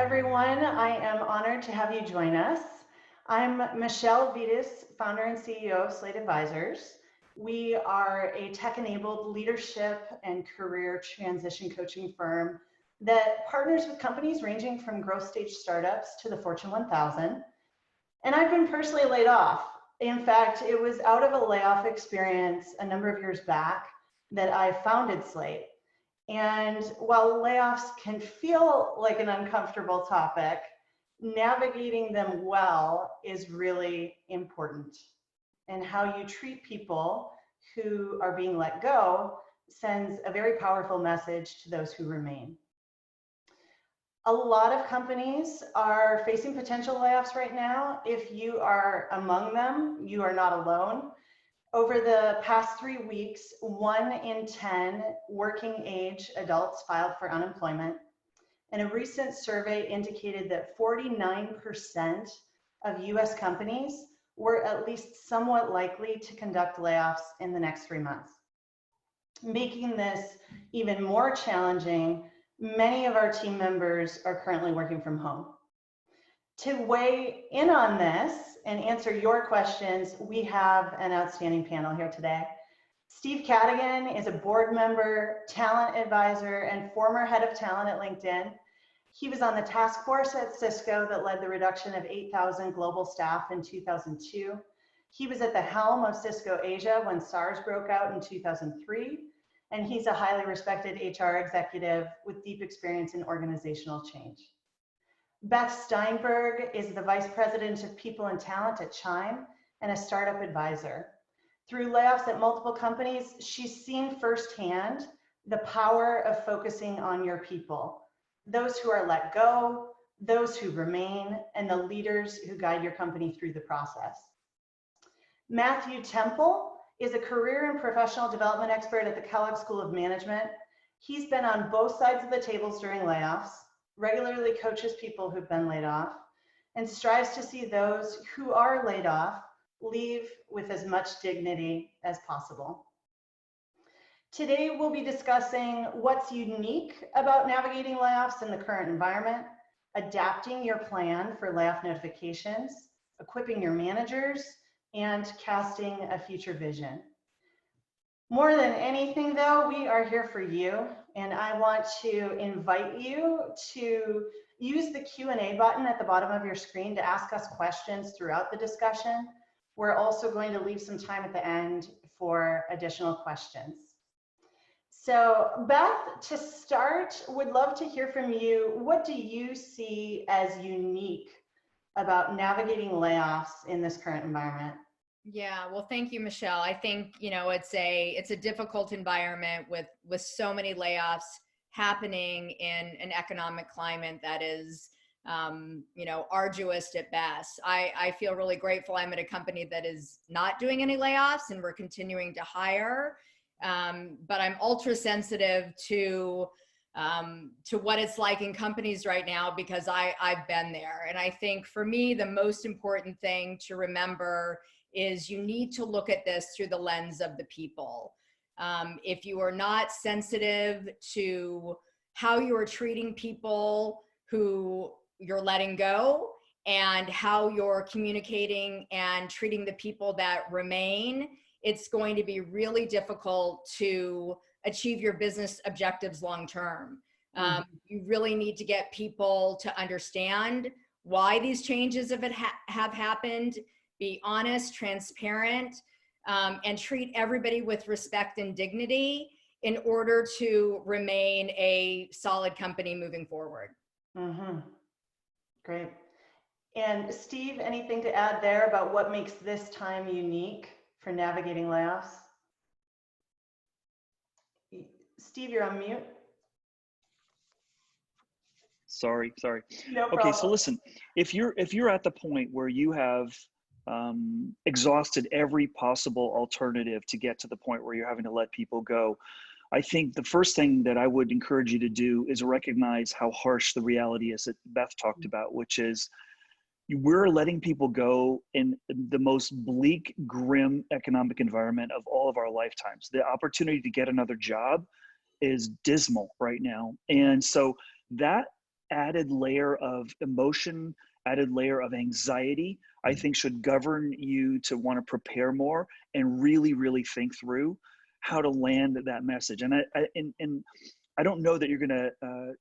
everyone. I am honored to have you join us. I'm Michelle Vitas, founder and CEO of Slate Advisors. We are a tech-enabled leadership and career transition coaching firm that partners with companies ranging from growth stage startups to the Fortune 1000. And I've been personally laid off. In fact, it was out of a layoff experience a number of years back that I founded Slate. And while layoffs can feel like an uncomfortable topic, navigating them well is really important. And how you treat people who are being let go sends a very powerful message to those who remain. A lot of companies are facing potential layoffs right now. If you are among them, you are not alone. Over the past 3 weeks, 1 in 10 working age adults filed for unemployment. And a recent survey indicated that 49% of US companies were at least somewhat likely to conduct layoffs in the next 3 months. Making this even more challenging, many of our team members are currently working from home. To weigh in on this and answer your questions, we have an outstanding panel here today. Steve Cadigan is a board member, talent advisor, and former head of talent at LinkedIn. He was on the task force at Cisco that led the reduction of 8,000 global staff in 2002. He was at the helm of Cisco Asia when SARS broke out in 2003, and he's a highly respected HR executive with deep experience in organizational change. Beth Steinberg is the Vice President of People and Talent at Chime and a startup advisor. Through layoffs at multiple companies, she's seen firsthand the power of focusing on your people, those who are let go, those who remain, and the leaders who guide your company through the process. Matthew Temple is a career and professional development expert at the Kellogg School of Management. He's been on both sides of the tables during layoffs, regularly coaches people who've been laid off, and strives to see those who are laid off leave with as much dignity as possible. Today, we'll be discussing what's unique about navigating layoffs in the current environment, adapting your plan for layoff notifications, equipping your managers, and casting a future vision. More than anything though, we are here for you, and I want to invite you to use the Q&A button at the bottom of your screen to ask us questions throughout the discussion. We're also going to leave some time at the end for additional questions. So Beth, to start, would love to hear from you. What do you see as unique about navigating layoffs in this current environment? Yeah, well, thank you, Michelle. I think, it's a difficult environment with so many layoffs happening in an economic climate that is, arduous at best. I feel really grateful. I'm at a company that is not doing any layoffs and we're continuing to hire. But I'm ultra sensitive to what it's like in companies right now because I've been there. And I think for me, the most important thing to remember is you need to look at this through the lens of the people. If you are not sensitive to how you are treating people who you're letting go and how you're communicating and treating the people that remain, it's going to be really difficult to achieve your business objectives long term. You really need to get people to understand why these changes have happened, be honest, transparent, and treat everybody with respect and dignity in order to remain a solid company moving forward. Great. And Steve, anything to add there about what makes this time unique for navigating layoffs? Steve, you're on mute. Sorry. No Okay, problem. so listen, if you're at the point where you have exhausted every possible alternative to get to the point where you're having to let people go, I think the first thing that I would encourage you to do is recognize how harsh the reality is that Beth talked about, which is we're letting people go in the most bleak, grim economic environment of all of our lifetimes. The opportunity to get another job is dismal right now. And so that added layer of emotion, added layer of anxiety, I think should govern you to want to prepare more and really, really think through how to land that message. And I don't know that you're going to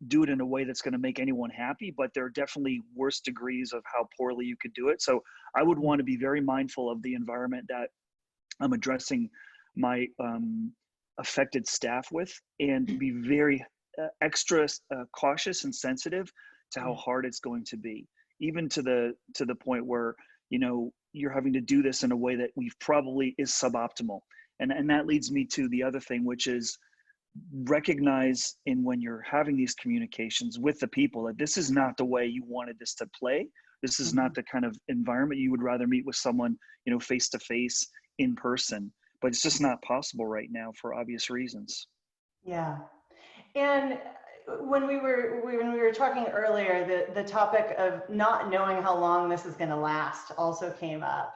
do it in a way that's going to make anyone happy, but there are definitely worse degrees of how poorly you could do it. So I would want to be very mindful of the environment that I'm addressing my affected staff with, and be very extra cautious and sensitive to how hard it's going to be, even to the point where, you know, you're having to do this in a way that we've probably is suboptimal. And that leads me to the other thing, which is recognize in when you're having these communications with the people that this is not the way you wanted this to play. This is not the kind of environment you would rather meet with someone, you know, face to face in person, but it's just not possible right now for obvious reasons. Yeah. And when we were talking earlier, the topic of not knowing how long this is going to last also came up.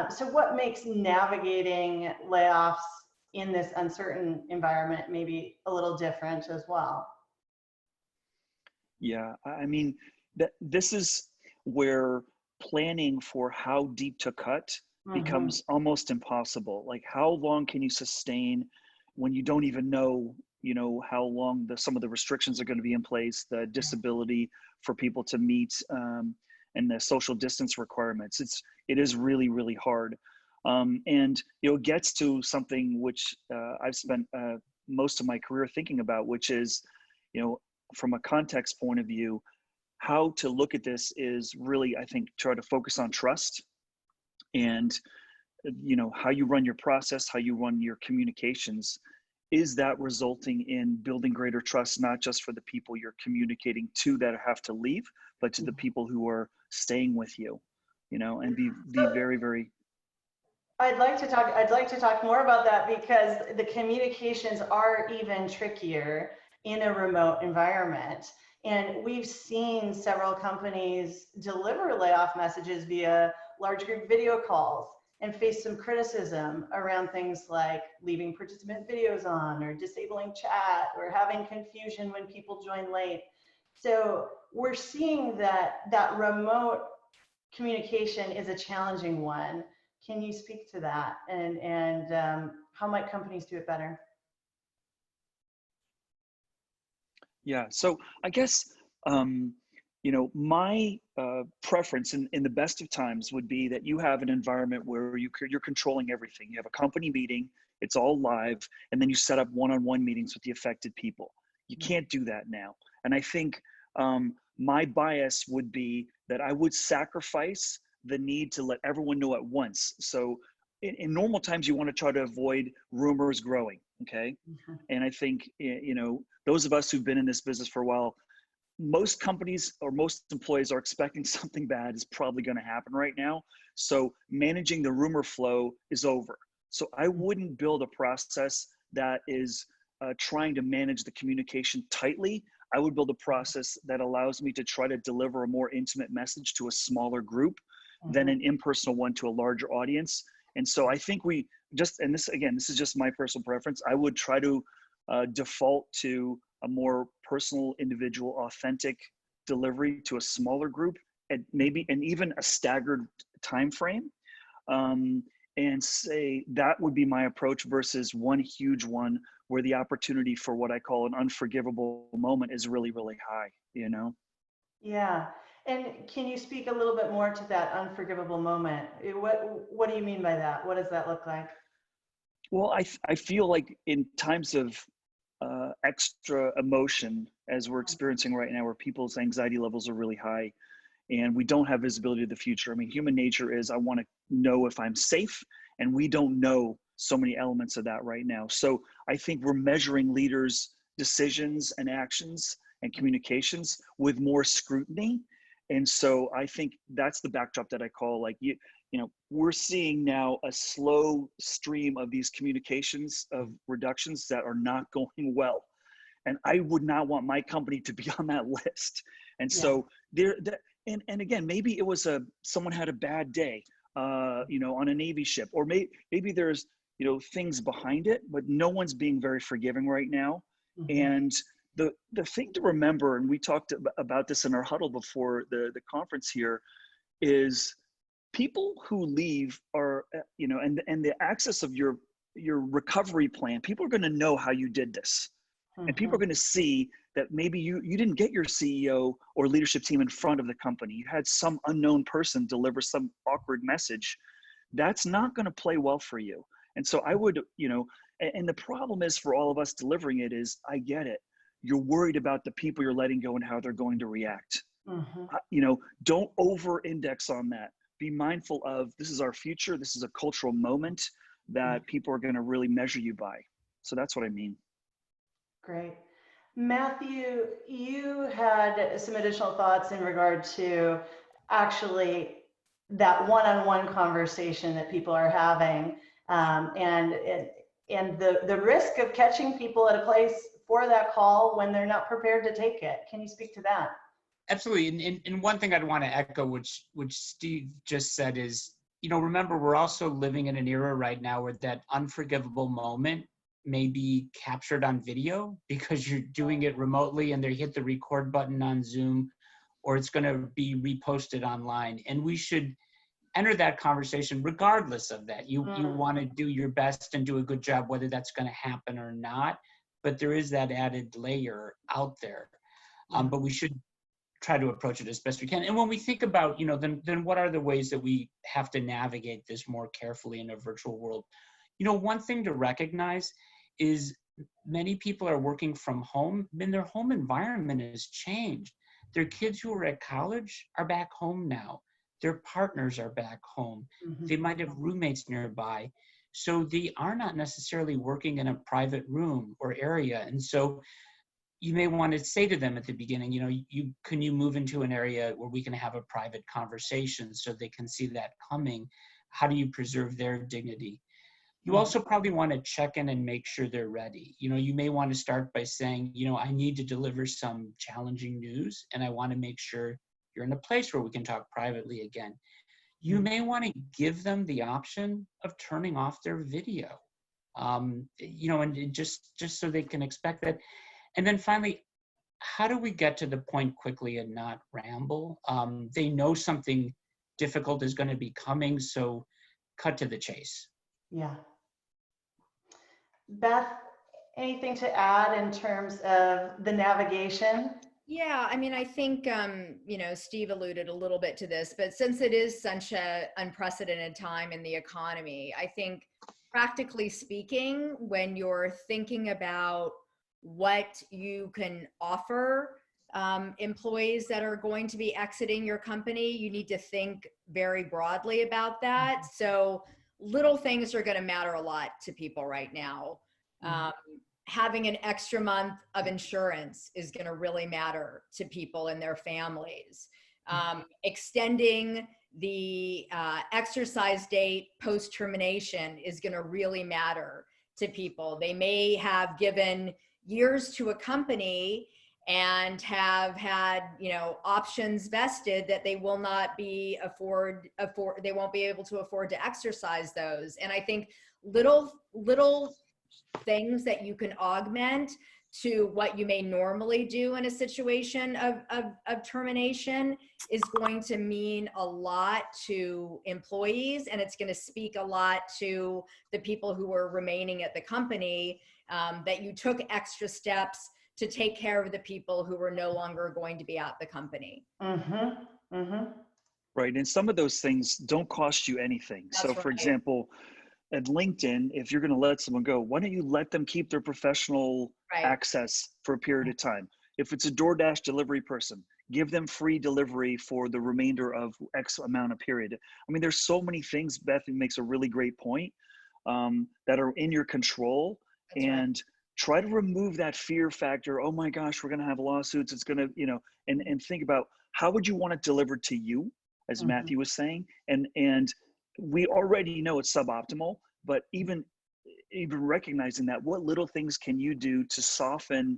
So what makes navigating layoffs in this uncertain environment maybe a little different as well? Yeah, I mean, this is where planning for how deep to cut becomes almost impossible. Like, how long can you sustain when you don't even know, you know, how long some of the restrictions are going to be in place, the disability for people to meet, and the social distance requirements. It is really, really hard. And, you know, it gets to something which I've spent most of my career thinking about, which is, you know, from a context point of view, how to look at this is really, I think, try to focus on trust and, you know, how you run your process, how you run your communications. Is that resulting in building greater trust, not just for the people you're communicating to that have to leave, but to the people who are staying with you, you know, and be very, very. I'd like to talk more about that, because the communications are even trickier in a remote environment. And we've seen several companies deliver layoff messages via large group video calls and face some criticism around things like leaving participant videos on, or disabling chat, or having confusion when people join late. So we're seeing that remote communication is a challenging one. Can you speak to that, and how might companies do it better? Yeah, so I guess, you know, my preference in the best of times would be that you have an environment where you're controlling everything. You have a company meeting, it's all live, and then you set up one-on-one meetings with the affected people. You can't do that now. And I think my bias would be that I would sacrifice the need to let everyone know at once. So in normal times, you want to try to avoid rumors growing, okay? And I think, you know, those of us who've been in this business for a while, most companies or most employees are expecting something bad is probably going to happen right now. So managing the rumor flow is over. So I wouldn't build a process that is trying to manage the communication tightly. I would build a process that allows me to try to deliver a more intimate message to a smaller group than an impersonal one to a larger audience. And so I think we just, and this, again, this is just my personal preference, I would try to default to a more personal, individual, authentic delivery to a smaller group, and maybe, and even a staggered time frame. And say that would be my approach versus one huge one where the opportunity for what I call an unforgivable moment is really, really high, you know? Yeah. And can you speak a little bit more to that unforgivable moment? What do you mean by that? What does that look like? Well, I feel like in times of extra emotion, as we're experiencing right now, where people's anxiety levels are really high and we don't have visibility of the future. I mean, human nature is I want to know if I'm safe, and we don't know so many elements of that right now. So I think we're measuring leaders' decisions and actions and communications with more scrutiny. And so I think that's the backdrop that I call, like, you know, we're seeing now a slow stream of these communications of reductions that are not going well. And I would not want my company to be on that list. And so and again, maybe it was someone had a bad day, you know, on a Navy ship, or maybe there's, you know, things behind it, but no one's being very forgiving right now. And the thing to remember, and we talked about this in our huddle before the conference here, is people who leave are, and the access of your recovery plan, people are going to know how you did this. And people are going to see that maybe you didn't get your CEO or leadership team in front of the company. You had some unknown person deliver some awkward message. That's not going to play well for you. And so I would, and the problem is for all of us delivering it is, I get it. You're worried about the people you're letting go and how they're going to react. Don't over-index on that. Be mindful of, this is our future. This is a cultural moment that people are going to really measure you by. So that's what I mean. Great. Matthew, you had some additional thoughts in regard to actually that one-on-one conversation that people are having, and the risk of catching people at a place for that call when they're not prepared to take it. Can you speak to that? Absolutely. And one thing I'd want to echo, which Steve just said, is, remember, we're also living in an era right now where that unforgivable moment may be captured on video because you're doing it remotely and they hit the record button on Zoom, or it's going to be reposted online. And we should enter that conversation regardless of that. You want to do your best and do a good job, whether that's going to happen or not. But there is that added layer out there. But we should try to approach it as best we can. And when we think about, then what are the ways that we have to navigate this more carefully in a virtual world? One thing to recognize is many people are working from home, and their home environment has changed. Their kids who are at college are back home now. Their partners are back home. They might have roommates nearby. So they are not necessarily working in a private room or area. And so you may want to say to them at the beginning, can you move into an area where we can have a private conversation so they can see that coming? How do you preserve their dignity? You also probably want to check in and make sure they're ready. You may want to start by saying, I need to deliver some challenging news, and I want to make sure you're in a place where we can talk privately again. You may want to give them the option of turning off their video, and just so they can expect that. And then finally, how do we get to the point quickly and not ramble? They know something difficult is going to be coming, so cut to the chase. Yeah. Beth, anything to add in terms of the navigation? Yeah, I mean, I think, Steve alluded a little bit to this, but since it is such an unprecedented time in the economy, I think practically speaking, when you're thinking about what you can offer employees that are going to be exiting your company, you need to think very broadly about that. So little things are going to matter a lot to people right now. Having an extra month of insurance is going to really matter to people and their families. Extending the exercise date post-termination is going to really matter to people. They may have given years to a company and have had, options vested that they will not be they won't be able to afford to exercise those. And I think little things that you can augment to what you may normally do in a situation of termination is going to mean a lot to employees, and it's going to speak a lot to the people who are remaining at the company, that you took extra steps to take care of the people who were no longer going to be at the company. Right, and some of those things don't cost you anything. That's so right. For example, at LinkedIn, if you're going to let someone go, why don't you let them keep their professional access for a period of time? If it's a DoorDash delivery person, give them free delivery for the remainder of X amount of period. I mean, there's so many things. Beth makes a really great point, that are in your control. That's and right. Try to remove that fear factor. Oh my gosh, we're going to have lawsuits. It's going to, and think about how would you want it delivered to you, as Matthew was saying, and we already know it's suboptimal, but even recognizing that, what little things can you do to soften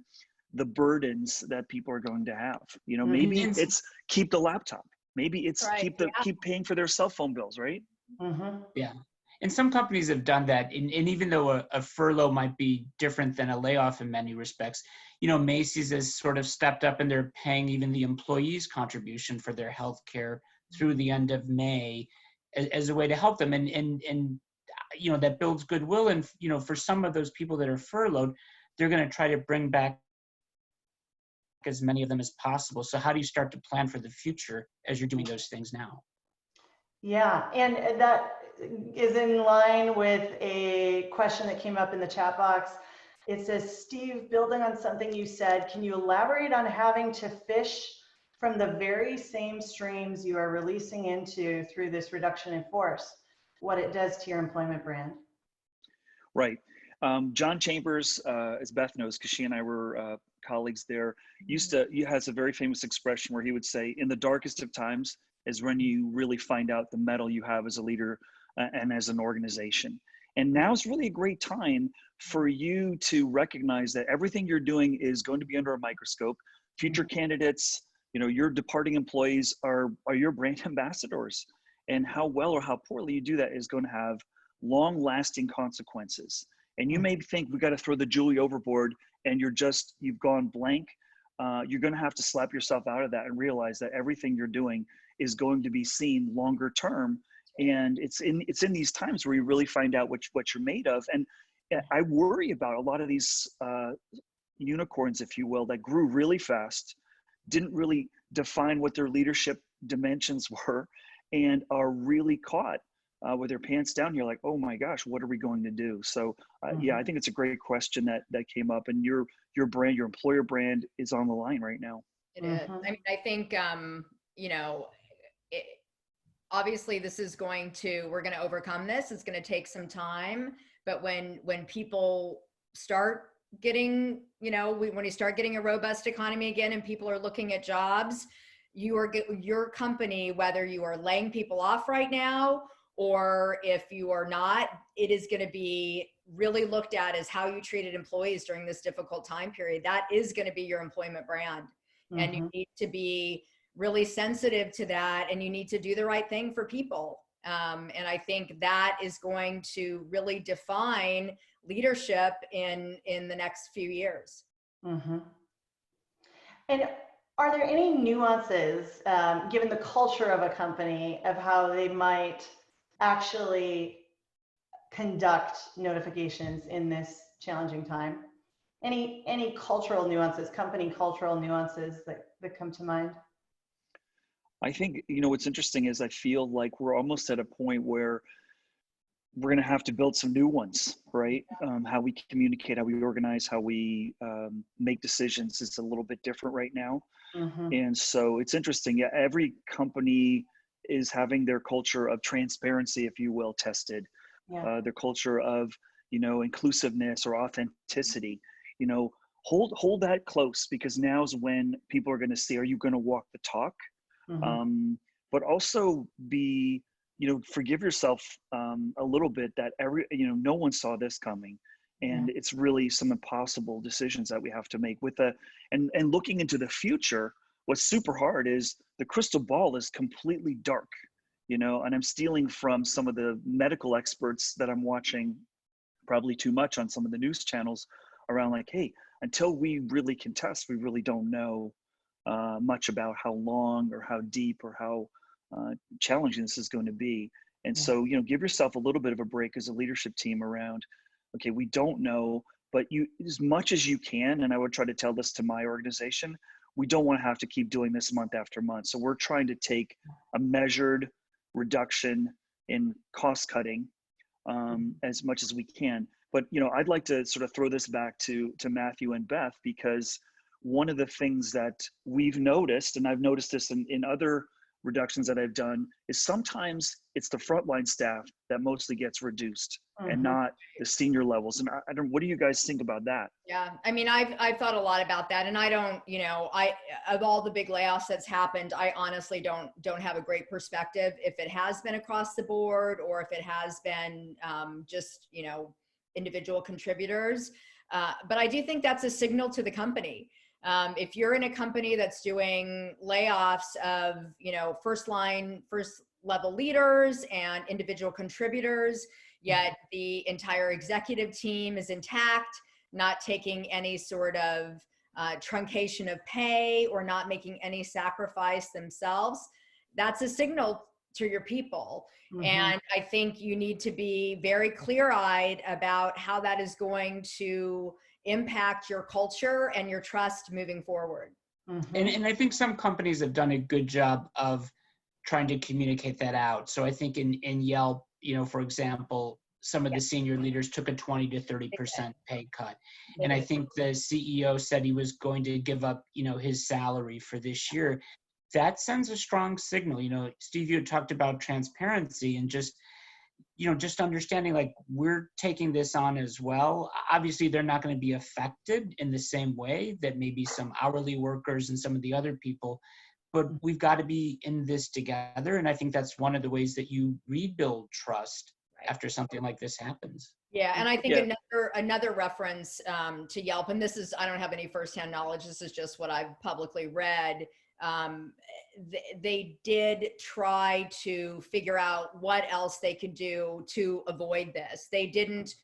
the burdens that people are going to have? Maybe it's keep the laptop. Maybe it's keep paying for their cell phone bills, right? Yeah. And some companies have done that. And even though a furlough might be different than a layoff in many respects, Macy's has sort of stepped up and they're paying even the employees' contribution for their health care through the end of May as a way to help them. And that builds goodwill. And, for some of those people that are furloughed, they're going to try to bring back as many of them as possible. So how do you start to plan for the future as you're doing those things now? Yeah, and that is in line with a question that came up in the chat box. It says, Steve, building on something you said, can you elaborate on having to fish from the very same streams you are releasing into through this reduction in force, what it does to your employment brand? Right. John Chambers, as Beth knows, because she and I were colleagues there, has a very famous expression where he would say, in the darkest of times is when you really find out the mettle you have as a leader and as an organization. And now is really a great time for you to recognize that everything you're doing is going to be under a microscope. Future candidates, your departing employees are your brand ambassadors. And how well or how poorly you do that is going to have long-lasting consequences. And you may think we got to throw the jewelry overboard and you've gone blank. You're going to have to slap yourself out of that and realize that everything you're doing is going to be seen longer term. And it's in these times where you really find out what you're made of. And I worry about a lot of these unicorns, if you will, that grew really fast, didn't really define what their leadership dimensions were, and are really caught with their pants down. You're like, oh my gosh, what are we going to do? So yeah, I think it's a great question that came up, and your brand, your employer brand is on the line right now. It is. I mean, I think, obviously this is we're going to overcome this. It's going to take some time, but when people start getting, when you start getting a robust economy again and people are looking at jobs, your company, whether you are laying people off right now or if you are not, it is going to be really looked at as how you treated employees during this difficult time period. That is going to be your employment brand. And you need to be really sensitive to that, and you need to do the right thing for people. And I think that is going to really define leadership in the next few years. And are there any nuances, given the culture of a company, of how they might actually conduct notifications in this challenging time? Any cultural nuances, company cultural nuances that come to mind? I think, what's interesting is I feel like we're almost at a point where we're going to have to build some new ones, right? How we communicate, how we organize, how we make decisions is a little bit different right now. And so it's interesting. Yeah, every company is having their culture of transparency, if you will, tested. Their culture of, inclusiveness or authenticity. Hold that close, because now's when people are going to see, are you going to walk the talk? But also be, forgive yourself a little bit that no one saw this coming. And it's really some impossible decisions that we have to make and looking into the future. What's super hard is the crystal ball is completely dark, and I'm stealing from some of the medical experts that I'm watching probably too much on some of the news channels around, like, hey, until we really can test, we really don't know much about how long or how deep or how challenging this is going to be. And so, give yourself a little bit of a break as a leadership team around, okay, we don't know, but as much as you can, and I would try to tell this to my organization, we don't want to have to keep doing this month after month. So we're trying to take a measured reduction in cost cutting as much as we can. But, I'd like to sort of throw this back to Matthew and Beth, because one of the things that we've noticed, and I've noticed this in other reductions that I've done, is sometimes it's the frontline staff that mostly gets reduced and not the senior levels. And I don't, what do you guys think about that? Yeah, I mean, I've thought a lot about that, and I don't, of all the big layoffs that's happened, I honestly don't have a great perspective if it has been across the board or if it has been just, individual contributors. But I do think that's a signal to the company. If you're in a company that's doing layoffs of, first level leaders and individual contributors, yet the entire executive team is intact, not taking any sort of truncation of pay or not making any sacrifice themselves. That's a signal to your people. And I think you need to be very clear-eyed about how that is going to impact your culture and your trust moving forward. And I think some companies have done a good job of trying to communicate that out. So I think in Yelp, for example, some of the senior leaders took a 20 to 30% pay cut. And I think the CEO said he was going to give up, his salary for this year. That sends a strong signal. Steve, you had talked about transparency and just understanding like we're taking this on as well. Obviously, they're not going to be affected in the same way that maybe some hourly workers and some of the other people, but we've got to be in this together. And I think that's one of the ways that you rebuild trust after something like this happens. Yeah, and I think another reference to Yelp, and this is, I don't have any firsthand knowledge, this is just what I've publicly read. They did try to figure out what else they could do to avoid this. They didn't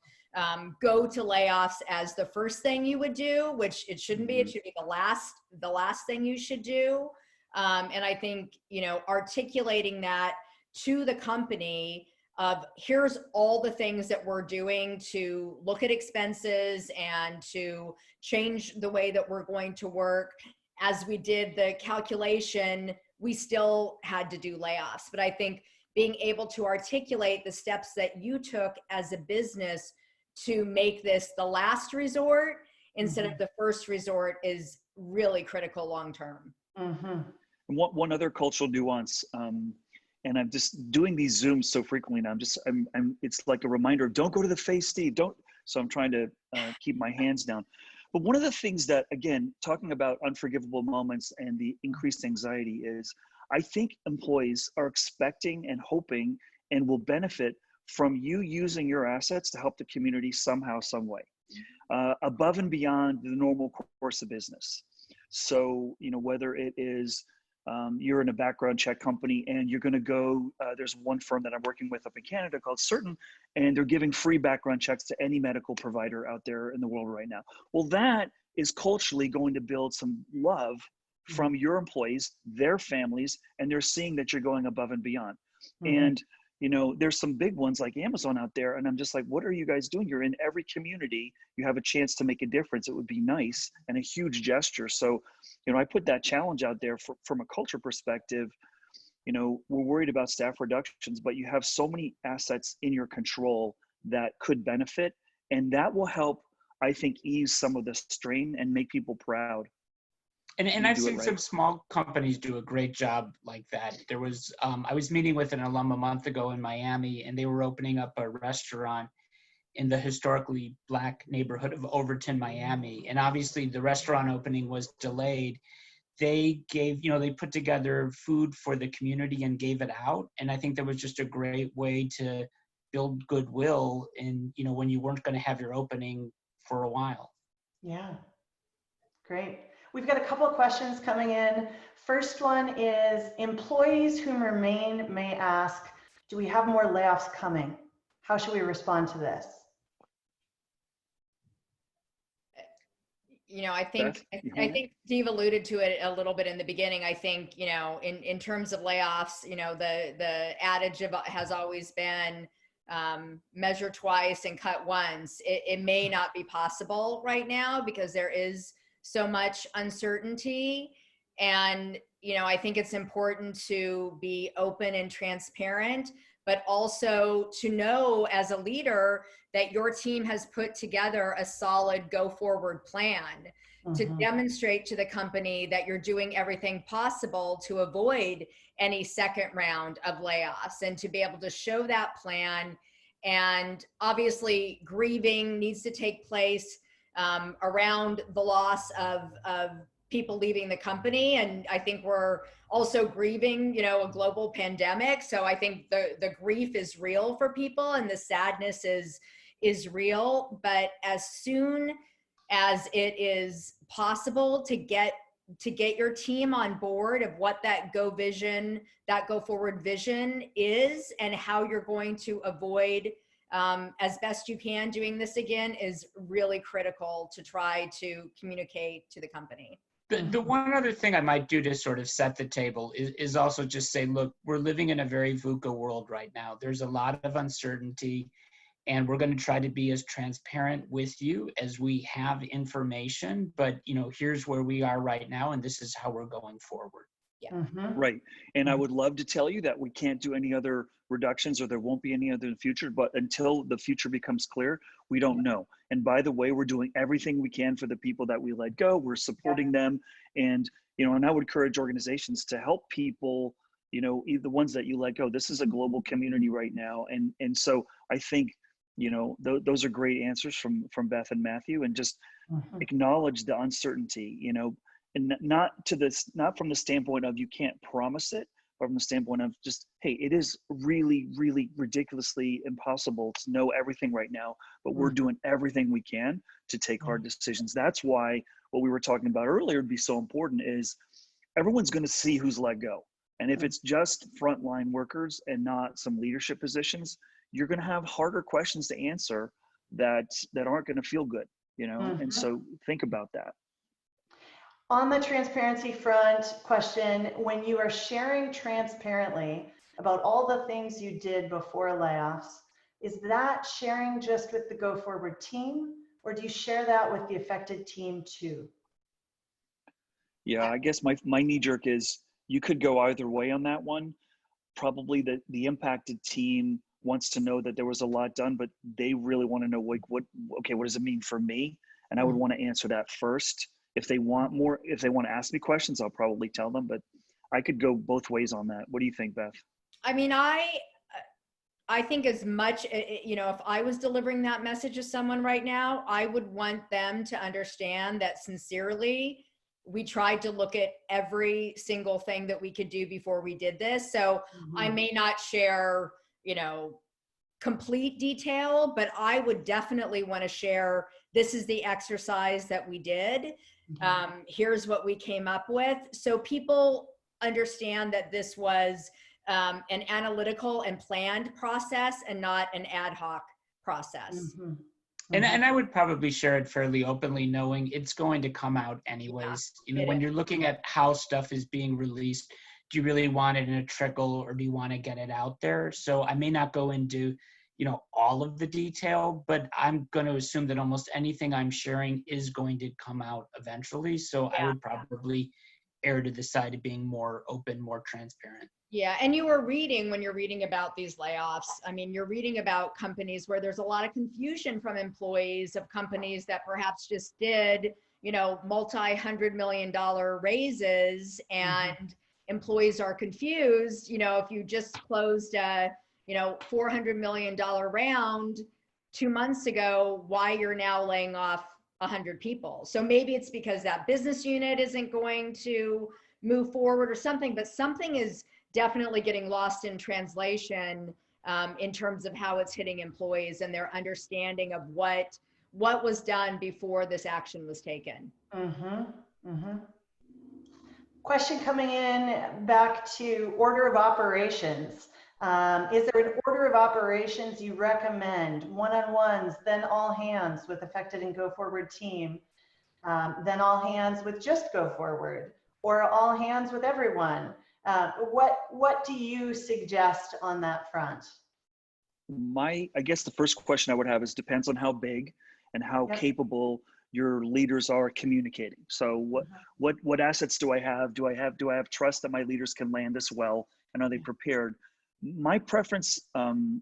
go to layoffs as the first thing you would do, which it shouldn't be. It should be the last thing you should do. And I think, articulating that to the company of here's all the things that we're doing to look at expenses and to change the way that we're going to work. As we did the calculation, we still had to do layoffs. But I think being able to articulate the steps that you took as a business to make this the last resort instead of the first resort is really critical long-term. One other cultural nuance, and I'm just doing these Zooms so frequently now. It's like a reminder of don't go to the face, Steve. Don't. So I'm trying to keep my hands down. But one of the things that, again, talking about unforgivable moments and the increased anxiety is, I think employees are expecting and hoping and will benefit from you using your assets to help the community somehow, some way, above and beyond the normal course of business. So, whether it is you're in a background check company and you're going to go, there's one firm that I'm working with up in Canada called Certain, and they're giving free background checks to any medical provider out there in the world right now. Well, that is culturally going to build some love from your employees, their families, and they're seeing that you're going above and beyond. And, there's some big ones like Amazon out there. And I'm just like, what are you guys doing? You're in every community. You have a chance to make a difference. It would be nice and a huge gesture. So, I put that challenge out there from a culture perspective. We're worried about staff reductions, but you have so many assets in your control that could benefit. And that will help, I think, ease some of the strain and make people proud. And I've seen some small companies do a great job like that. There was, I was meeting with an alum a month ago in Miami, and they were opening up a restaurant in the historically Black neighborhood of Overton, Miami. And obviously the restaurant opening was delayed. They gave, they put together food for the community and gave it out. And I think that was just a great way to build goodwill in, when you weren't going to have your opening for a while. Yeah, great. We've got a couple of questions coming in. First one is, employees who remain may ask, do we have more layoffs coming? How should we respond to this? I think Steve alluded to it a little bit in the beginning. I think, in terms of layoffs, the adage has always been measure twice and cut once. It may not be possible right now because there is so much uncertainty. And, I think it's important to be open and transparent, but also to know as a leader that your team has put together a solid go forward plan to demonstrate to the company that you're doing everything possible to avoid any second round of layoffs and to be able to show that plan. And obviously grieving needs to take place around the loss of people leaving the company. And I think we're also grieving, a global pandemic. So I think the grief is real for people and the sadness is real. But as soon as it is possible to get your team on board of what that go forward vision is and how you're going to avoid as best you can doing this again is really critical to try to communicate to the company. The one other thing I might do to sort of set the table is also just say, look, we're living in a very VUCA world right now. There's a lot of uncertainty, and we're going to try to be as transparent with you as we have information. But, here's where we are right now, and this is how we're going forward. Yeah. Right. And I would love to tell you that we can't do any other reductions or there won't be any other in the future, but until the future becomes clear, we don't know. And by the way, we're doing everything we can for the people that we let go. We're supporting them. And, and I would encourage organizations to help people, the ones that you let go. This is a global community right now. And so I think, those are great answers from Beth and Matthew, and just acknowledge the uncertainty, and not from the standpoint of you can't promise it, but from the standpoint of just, hey, it is really, really ridiculously impossible to know everything right now, but we're doing everything we can to take hard decisions. That's why what we were talking about earlier would be so important is everyone's going to see who's let go. And if it's just frontline workers and not some leadership positions, you're going to have harder questions to answer that aren't going to feel good, And so think about that. On the transparency front question, when you are sharing transparently about all the things you did before layoffs, is that sharing just with the Go Forward team, or do you share that with the affected team too? Yeah, I guess my knee jerk is you could go either way on that one. Probably the impacted team wants to know that there was a lot done, but they really want to know what does it mean for me? And I would want to answer that first. If they want to ask me questions, I'll probably tell them, but I could go both ways on that. What do you think, Beth? I mean, I think as much, if I was delivering that message to someone right now, I would want them to understand that sincerely, we tried to look at every single thing that we could do before we did this. So I may not share, complete detail, but I would definitely want to share, this is the exercise that we did. Here's what we came up with. So people understand that this was an analytical and planned process and not an ad hoc process. And I would probably share it fairly openly, knowing it's going to come out anyways. When you're looking at how stuff is being released, do you really want it in a trickle, or do you want to get it out there? So I may not go into, all of the detail, but I'm going to assume that almost anything I'm sharing is going to come out eventually. So I would probably err to the side of being more open, more transparent. Yeah, and you were reading, when you're reading about these layoffs, I mean, you're reading about companies where there's a lot of confusion from employees of companies that perhaps just did, multi-$100 million raises, and employees are confused, if you just closed a, $400 million round 2 months ago, why you're now laying off 100 people. So maybe it's because that business unit isn't going to move forward or something, but something is definitely getting lost in translation in terms of how it's hitting employees and their understanding of what was done before this action was taken. Question coming in back to order of operations. Is there an order of operations you recommend? One-on-ones, then all hands with affected and Go Forward team, then all hands with just Go Forward, or all hands with everyone? What do you suggest on that front? I guess the first question I would have is depends on how big and how capable your leaders are communicating. So what assets do I have? Do I have trust that my leaders can land this well, and are they prepared? My preference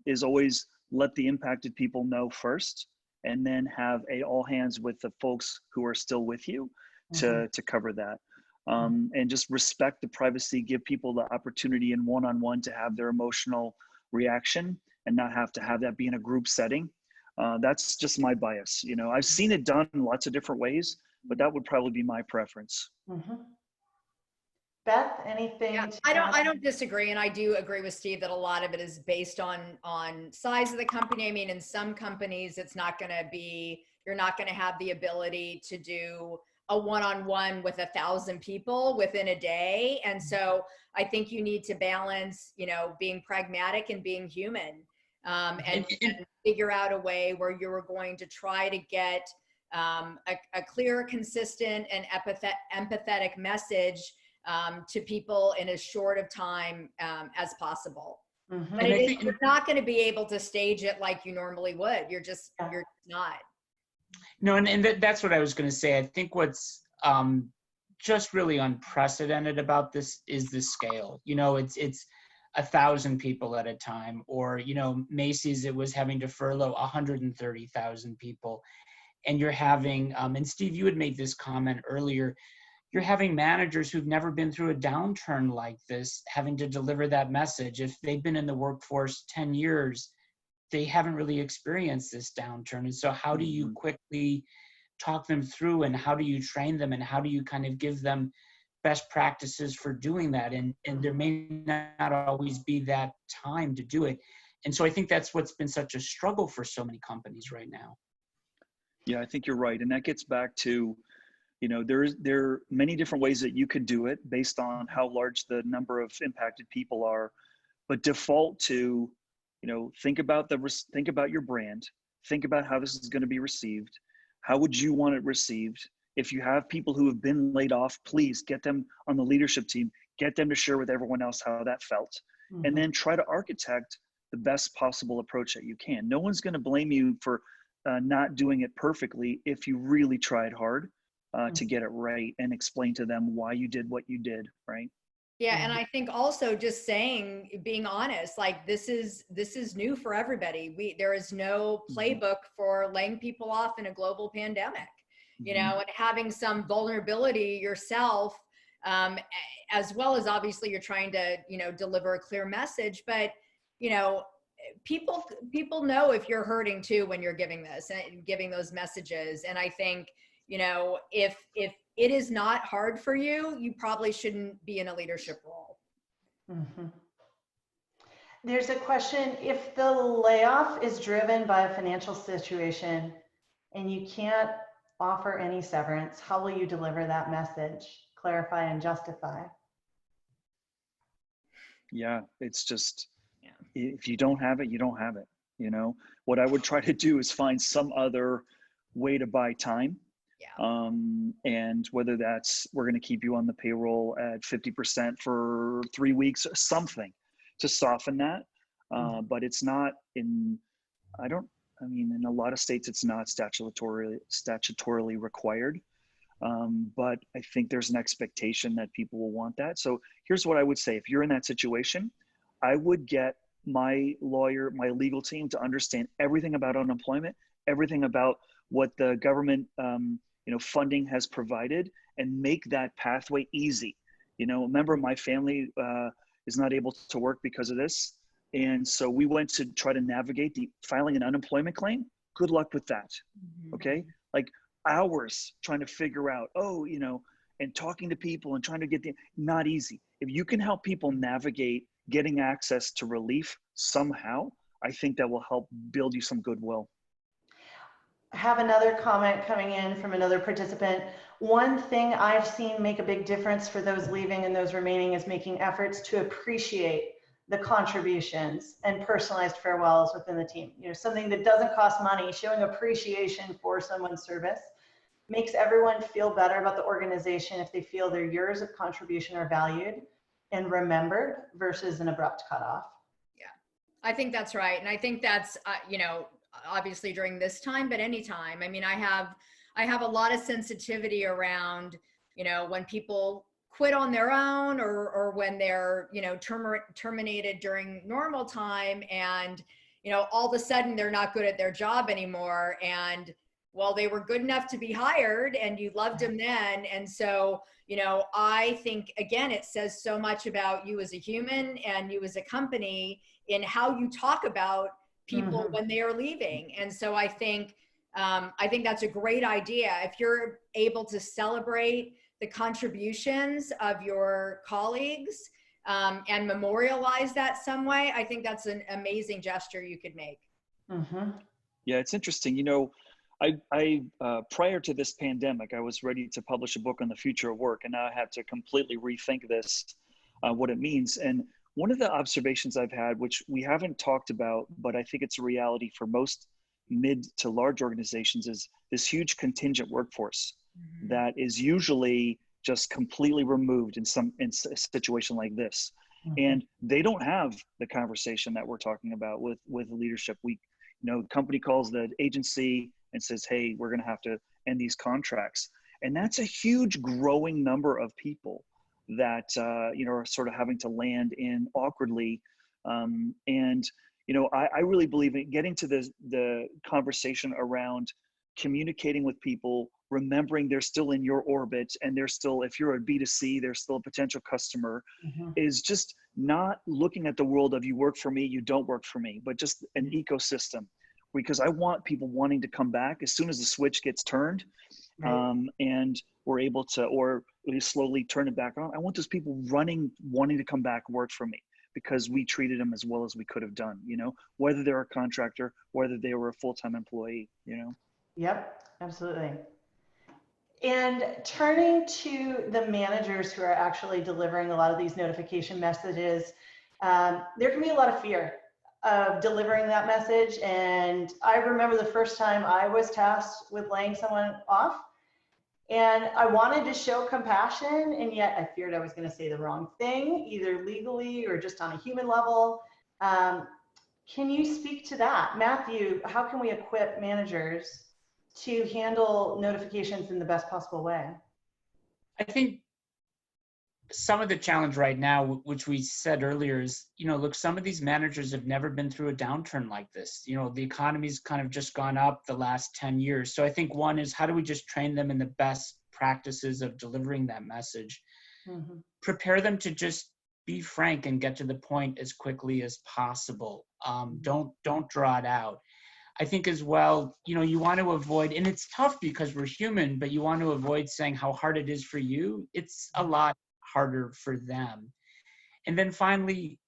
is always let the impacted people know first, and then have all hands with the folks who are still with you to cover that. And just respect the privacy, give people the opportunity in one-on-one to have their emotional reaction and not have to have that be in a group setting. That's just my bias. I've seen it done in lots of different ways, but that would probably be my preference. Beth, anything? Yeah, I don't disagree, and I do agree with Steve that a lot of it is based on size of the company. I mean, in some companies, it's not going to be, you're not going to have the ability to do a one-on-one with 1,000 people within a day, and so I think you need to balance, being pragmatic and being human. and figure out a way where you were going to try to get a clear, consistent, and empathetic message to people in as short of time as possible. Mm-hmm. But you're not going to be able to stage it like you normally would. You're not. No, and that's what I was going to say. I think what's just really unprecedented about this is the scale. You know, it's 1,000 people at a time, or, you know, Macy's, it was having to furlough 130,000 people. And you're having, and Steve, you had made this comment earlier, you're having managers who've never been through a downturn like this, having to deliver that message. If they've been in the workforce 10 years, they haven't really experienced this downturn. And so how do you quickly talk them through, and how do you train them, and how do you kind of give them best practices for doing that? And there may not always be that time to do it. And so I think that's what's been such a struggle for so many companies right now. Yeah, I think you're right. And that gets back to, you know, there are many different ways that you could do it based on how large the number of impacted people are, but default to, you know, think about your brand, think about how this is going to be received. How would you want it received? If you have people who have been laid off, please get them on the leadership team, get them to share with everyone else how that felt, and then try to architect the best possible approach that you can. No one's going to blame you for not doing it perfectly if you really tried hard to get it right and explain to them why you did what you did, right? Yeah, and I think also just being honest, like this is new for everybody. There is no playbook for laying people off in a global pandemic, you know, and having some vulnerability yourself, as well as obviously you're trying to, you know, deliver a clear message, but, you know, people know if you're hurting too when you're giving this and giving those messages. And I think, you know, if it is not hard for you, you probably shouldn't be in a leadership role. There's a question: if the layoff is driven by a financial situation and you can't offer any severance, how will you deliver that message, clarify and justify? Yeah, it's just, if you don't have it, you don't have it. You know, what I would try to do is find some other way to buy time. And whether that's, we're going to keep you on the payroll at 50% for 3 weeks, or something to soften that. But it's not in a lot of states, it's not statutorily required. But I think there's an expectation that people will want that. So here's what I would say. If you're in that situation, I would get my lawyer, my legal team to understand everything about unemployment, everything about what the government funding has provided, and make that pathway easy. You know, remember, my family is not able to work because of this. And so we went to try to navigate the filing an unemployment claim. Good luck with that. Okay. Like hours trying to figure out, and talking to people and trying to get not easy. If you can help people navigate getting access to relief somehow, I think that will help build you some goodwill. I have another comment coming in from another participant. One thing I've seen make a big difference for those leaving and those remaining is making efforts to appreciate the contributions and personalized farewells within the team. You know, something that doesn't cost money, showing appreciation for someone's service makes everyone feel better about the organization if they feel their years of contribution are valued and remembered versus an abrupt cutoff. Yeah, I think that's right. And I think that's, obviously during this time, but anytime. I mean, I have a lot of sensitivity around, when people quit on their own or when they're, terminated during normal time, and, all of a sudden they're not good at their job anymore. And well, they were good enough to be hired and you loved them then. And so, I think, again, it says so much about you as a human and you as a company in how you talk about people when they are leaving. And so I think that's a great idea. If you're able to celebrate the contributions of your colleagues and memorialize that some way, I think that's an amazing gesture you could make. Yeah, it's interesting. I prior to this pandemic, I was ready to publish a book on the future of work, and now I have to completely rethink this, what it means. And one of the observations I've had, which we haven't talked about, but I think it's a reality for most mid to large organizations, is this huge contingent workforce that is usually just completely removed in a situation like this. And they don't have the conversation that we're talking about with leadership. The company calls the agency and says, hey, we're going to have to end these contracts. And that's a huge growing number of people that are sort of having to land in awkwardly. I really believe in getting to the conversation around communicating with people, remembering they're still in your orbit, and they're still, if you're a B2C, they're still a potential customer, is just not looking at the world of you work for me, you don't work for me, but just an ecosystem. Because I want people wanting to come back as soon as the switch gets turned, and we're able to, or we slowly turn it back on. I want those people wanting to come back and work for me, because we treated them as well as we could have done, whether they're a contractor, whether they were a full-time employee, Yep, absolutely. And turning to the managers who are actually delivering a lot of these notification messages, there can be a lot of fear of delivering that message. And I remember the first time I was tasked with laying someone off, and I wanted to show compassion, and yet I feared I was going to say the wrong thing, either legally or just on a human level. Can you speak to that? Matthew, how can we equip managers to handle notifications in the best possible way? I think some of the challenge right now, which we said earlier, is, look, some of these managers have never been through a downturn like this. The economy's kind of just gone up the last 10 years. So I think one is, how do we just train them in the best practices of delivering that message? Prepare them to just be frank and get to the point as quickly as possible. Don't draw it out. I think as well, you want to avoid, and it's tough because we're human, but you want to avoid saying how hard it is for you. It's a lot harder for them. And then finally,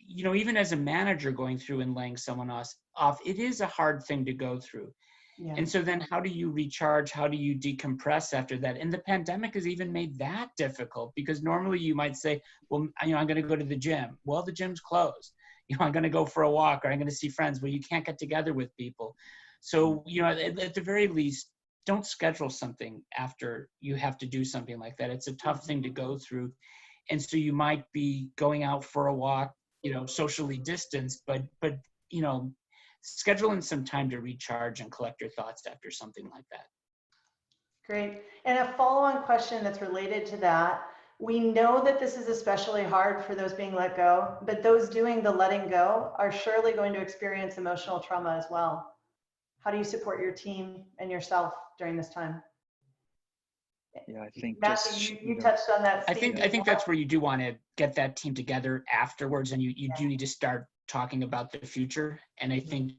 even as a manager going through and laying someone off, it is a hard thing to go through. Yeah. And so then how do you recharge? How do you decompress after that? And the pandemic has even made that difficult, because normally you might say, well, I'm going to go to the gym. Well, the gym's closed. I'm going to go for a walk, or I'm going to see friends. Well, you can't get together with people. So, at the very least, don't schedule something after you have to do something like that. It's a tough thing to go through. And so you might be going out for a walk, socially distanced, but schedule in some time to recharge and collect your thoughts after something like that. Great. And a follow-on question that's related to that. We know that this is especially hard for those being let go, but those doing the letting go are surely going to experience emotional trauma as well. How do you support your team and yourself during this time? Yeah, I think Matthew, you touched on that. I think that's where you do want to get that team together afterwards, and you do need to start talking about the future. And I think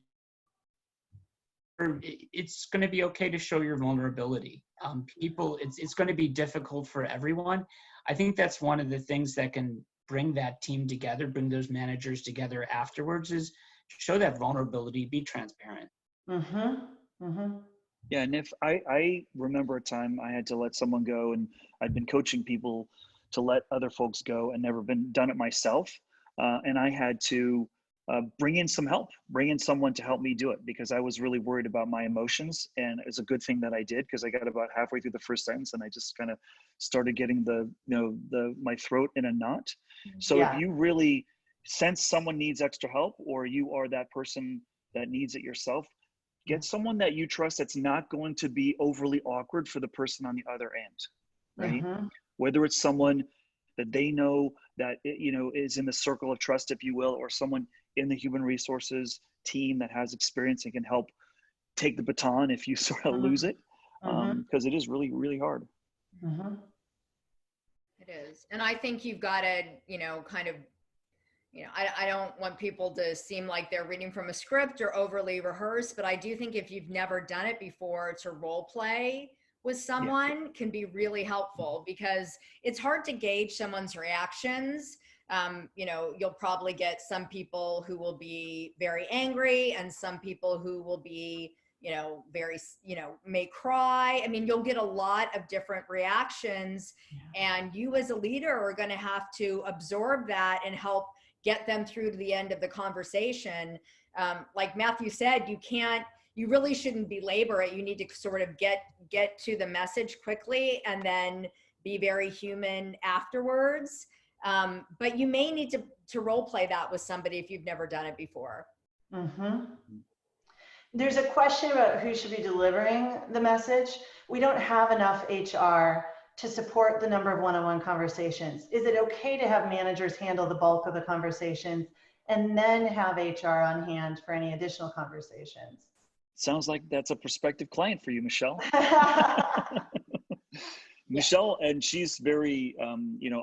it's going to be okay to show your vulnerability. It's going to be difficult for everyone. I think that's one of the things that can bring that team together, bring those managers together afterwards, is show that vulnerability, be transparent. Yeah, and if I remember a time I had to let someone go, and I'd been coaching people to let other folks go and never done it myself. And I had to bring in some help, bring in someone to help me do it, because I was really worried about my emotions. And it's a good thing that I did, because I got about halfway through the first sentence and I just kind of started getting my throat in a knot. So if you really sense someone needs extra help, or you are that person that needs it yourself, get someone that you trust that's not going to be overly awkward for the person on the other end, right? Whether it's someone that they know that, is in the circle of trust, if you will, or someone in the human resources team that has experience and can help take the baton if you sort of lose it, because it is really, really hard. It is. And I think you've got to, I don't want people to seem like they're reading from a script or overly rehearsed, but I do think if you've never done it before, to role play with someone can be really helpful, because it's hard to gauge someone's reactions. You'll probably get some people who will be very angry, and some people who will be, very, may cry. I mean, you'll get a lot of different reactions, and you as a leader are going to have to absorb that and help get them through to the end of the conversation. Like Matthew said, you really shouldn't belabor it. You need to sort of get to the message quickly and then be very human afterwards. But you may need to role play that with somebody if you've never done it before. Mm-hmm. There's a question about who should be delivering the message. We don't have enough HR to support the number of one-on-one conversations. Is it okay to have managers handle the bulk of the conversations and then have HR on hand for any additional conversations? Sounds like that's a prospective client for you, Michelle. Yeah. Michelle, and she's very,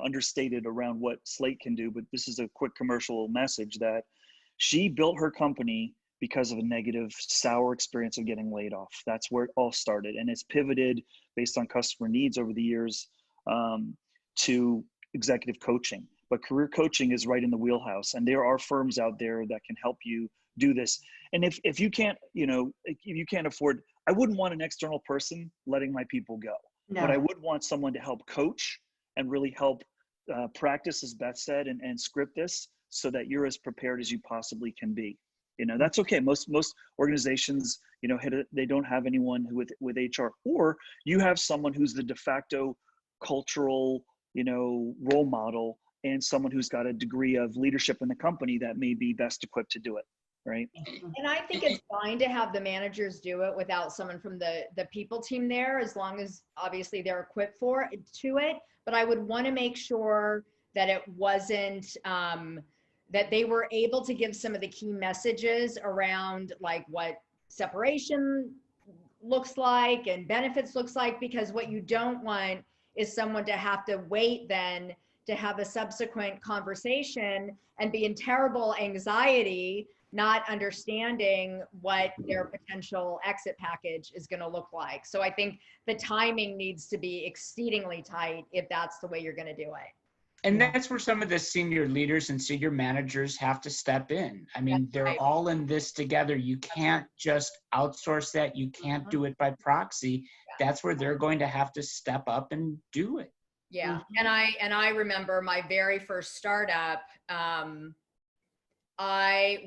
understated around what Slate can do, but this is a quick commercial message that she built her company because of a negative, sour experience of getting laid off. That's where it all started. And it's pivoted based on customer needs over the years to executive coaching. But career coaching is right in the wheelhouse. And there are firms out there that can help you do this. And if you can't, if you can't afford, I wouldn't want an external person letting my people go. No. But I would want someone to help coach and really help practice, as Beth said, and script this so that you're as prepared as you possibly can be. That's okay. Most organizations, they don't have anyone with HR, or you have someone who's the de facto cultural, role model, and someone who's got a degree of leadership in the company that may be best equipped to do it. Right. And I think it's fine to have the managers do it without someone from the people team there, as long as obviously they're equipped to it. But I would want to make sure that it wasn't, that they were able to give some of the key messages around like what separation looks like and benefits looks like, because what you don't want is someone to have to wait then to have a subsequent conversation and be in terrible anxiety, not understanding what their potential exit package is going to look like. So I think the timing needs to be exceedingly tight if that's the way you're going to do it. And that's where some of the senior leaders and senior managers have to step in. I mean, That's they're right. all in this together. You can't just outsource that. You can't do it by proxy. That's where they're going to have to step up and do it. Yeah. And I remember my very first startup,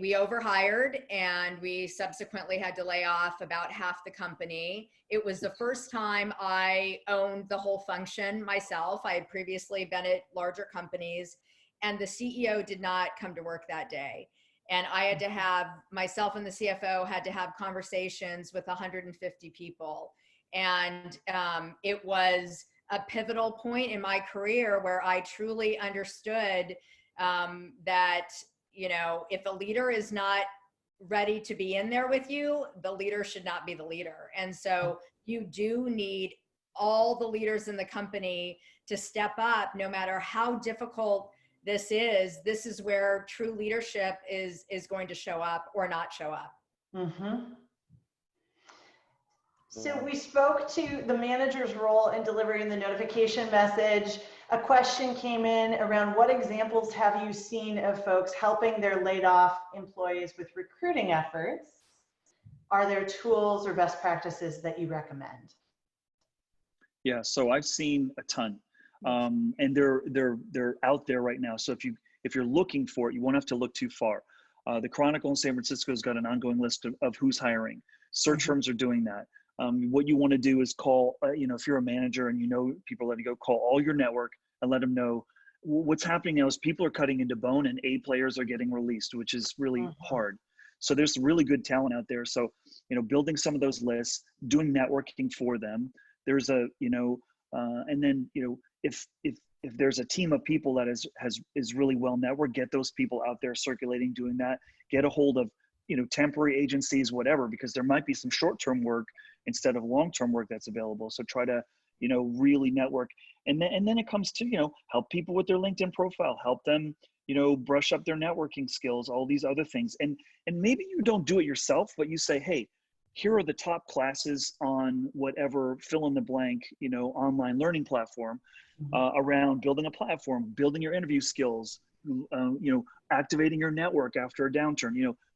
we overhired and we subsequently had to lay off about half the company. It was the first time I owned the whole function myself. I had previously been at larger companies, and the CEO did not come to work that day. And I had to have, myself and the CFO had to have conversations with 150 people. And it was a pivotal point in my career where I truly understood that, if a leader is not ready to be in there with you, the leader should not be the leader. And so you do need all the leaders in the company to step up, no matter how difficult this is. This is where true leadership is going to show up or not show up. Mm-hmm. So we spoke to the manager's role in delivering the notification message. A question came in around what examples have you seen of folks helping their laid off employees with recruiting efforts? Are there tools or best practices that you recommend? Yeah, so I've seen a ton, and they're out there right now. So if you're looking for it, you won't have to look too far. The Chronicle in San Francisco has got an ongoing list of who's hiring. Search firms are doing that. What you want to do is call, if you're a manager and people letting go, call all your network and let them know what's happening now is people are cutting into bone and A players are getting released, which is really hard. So there's really good talent out there. So, building some of those lists, doing networking for them. There's and then, if there's a team of people that is really well networked, get those people out there circulating, doing that, get a hold of, temporary agencies, whatever, because there might be some short-term work instead of long-term work that's available. So try to, really network. And then it comes to, help people with their LinkedIn profile, help them, brush up their networking skills, all these other things. And maybe you don't do it yourself, but you say, hey, here are the top classes on whatever fill in the blank, online learning platform around building a platform, building your interview skills, activating your network after a downturn,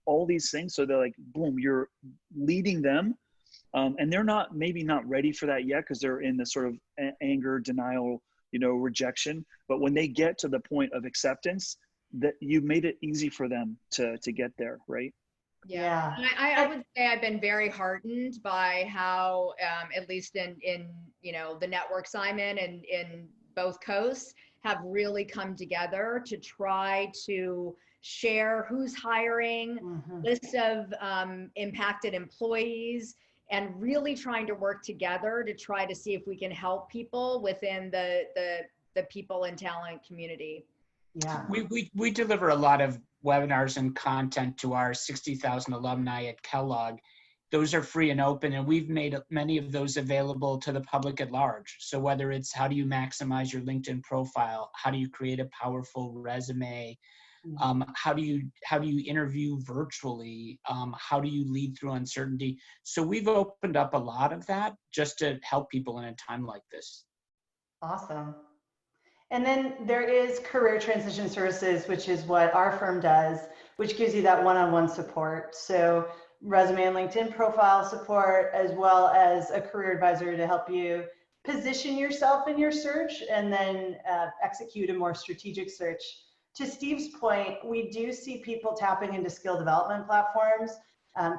all these things. So they're like, boom, you're leading them. And they're maybe not ready for that yet because they're in the sort of anger, denial, rejection. But when they get to the point of acceptance, that you made it easy for them to get there, right? Yeah. And I would say I've been very heartened by how, at least in, you know, the networks I'm in both coasts have really come together to try to share who's hiring, lists of impacted employees, and really trying to work together to try to see if we can help people within the people and talent community. Yeah. We deliver a lot of webinars and content to our 60,000 alumni at Kellogg. Those are free and open, and we've made many of those available to the public at large. So whether it's how do you maximize your LinkedIn profile, how do you create a powerful resume, how do you interview virtually, how do you lead through uncertainty. So we've opened up a lot of that just to help people in a time like this. Awesome. And then there is career transition services, which is what our firm does, which gives you that one-on-one support. So resume and LinkedIn profile support, as well as a career advisor to help you position yourself in your search and then execute a more strategic search. To Steve's point, we do see people tapping into skill development platforms,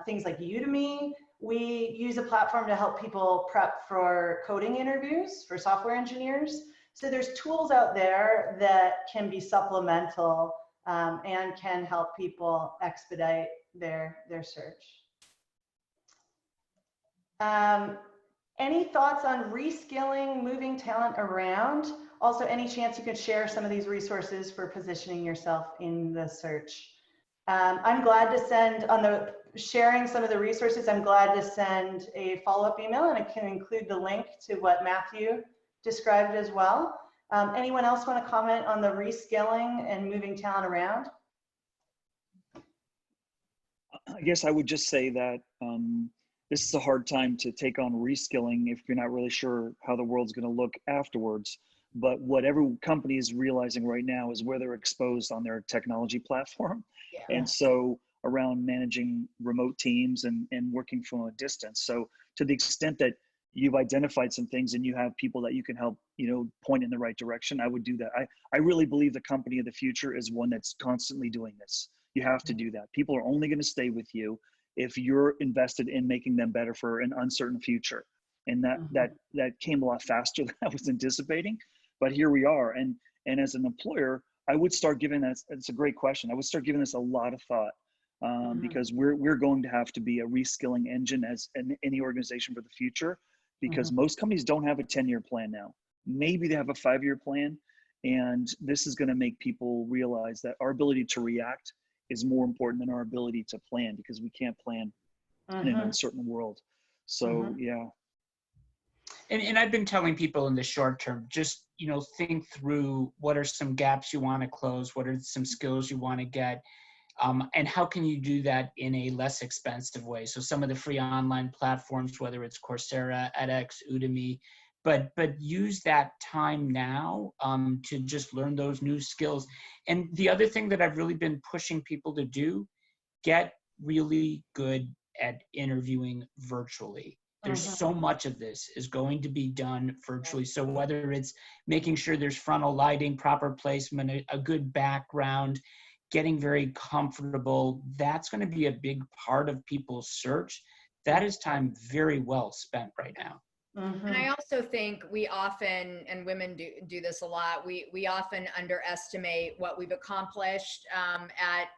things like Udemy. We use a platform to help people prep for coding interviews for software engineers. So there's tools out there that can be supplemental and can help people expedite their search. Any thoughts on reskilling, moving talent around? Also, any chance you could share some of these resources for positioning yourself in the search? I'm glad to send, on the sharing some of the resources, I'm glad to send a follow-up email, and I can include the link to what Matthew described as well. Anyone else want to comment on the reskilling and moving talent around? I guess I would just say that this is a hard time to take on reskilling if you're not really sure how the world's going to look afterwards. But what every company is realizing right now is where they're exposed on their technology platform. Yeah. And so around managing remote teams and working from a distance. So to the extent that you've identified some things and you have people that you can help, point in the right direction, I would do that. I really believe the company of the future is one that's constantly doing this. You have to do that. People are only going to stay with you if you're invested in making them better for an uncertain future. And that came a lot faster than I was anticipating, but here we are. And as an employer, I would start giving that, it's a great question. I would start giving this a lot of thought because we're going to have to be a reskilling engine as any organization for the future, because most companies don't have a 10-year plan now. Maybe they have a 5-year plan. And this is going to make people realize that our ability to react is more important than our ability to plan, because we can't plan in an uncertain world. So, yeah. And I've been telling people in the short term, just, think through what are some gaps you want to close, what are some skills you want to get, and how can you do that in a less expensive way? So some of the free online platforms, whether it's Coursera, edX, Udemy, but use that time now to just learn those new skills. And the other thing that I've really been pushing people to do, get really good at interviewing virtually. There's so much of this is going to be done virtually. So whether it's making sure there's frontal lighting, proper placement, a good background, getting very comfortable, that's going to be a big part of people's search. That is time very well spent right now. And I also think we often, and women do this a lot, we often underestimate what we've accomplished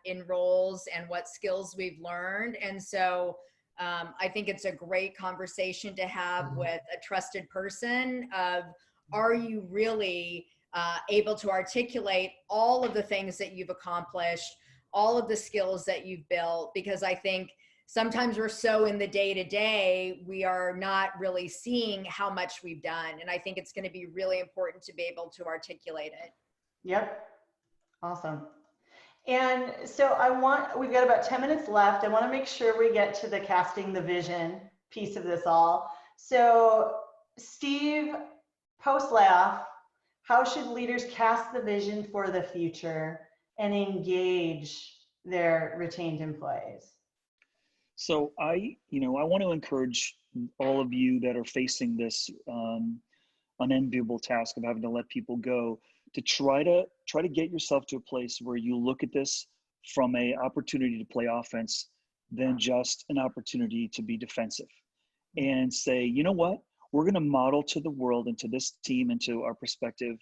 in roles and what skills we've learned. And so I think it's a great conversation to have with a trusted person of, are you really able to articulate all of the things that you've accomplished, all of the skills that you've built? Because I think sometimes we're so in the day-to-day, we are not really seeing how much we've done. And I think it's going to be really important to be able to articulate it. Yep. Awesome. And so we've got about 10 minutes left. I want to make sure we get to the casting the vision piece of this all. So Steve, post-layoff, how should leaders cast the vision for the future and engage their retained employees? So I want to encourage all of you that are facing this unenviable task of having to let people go to try to get yourself to a place where you look at this from a opportunity to play offense than just an opportunity to be defensive, and say, you know what, we're going to model to the world and to this team and to our prospective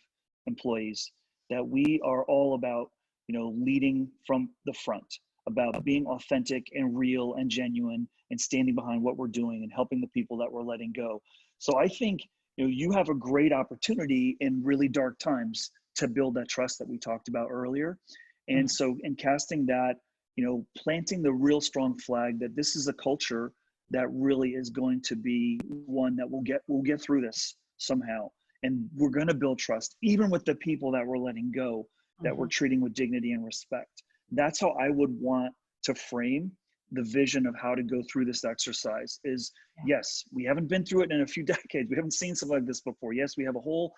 employees that we are all about, leading from the front, about being authentic and real and genuine and standing behind what we're doing and helping the people that we're letting go. So I think, you have a great opportunity in really dark times to build that trust that we talked about earlier. And so in casting that, planting the real strong flag that this is a culture that really is going to be one that we'll get through this somehow. And we're going to build trust, even with the people that we're letting go, that we're treating with dignity and respect. That's how I would want to frame the vision of how to go through this exercise is, yes, we haven't been through it in a few decades. We haven't seen something like this before. Yes, we have a whole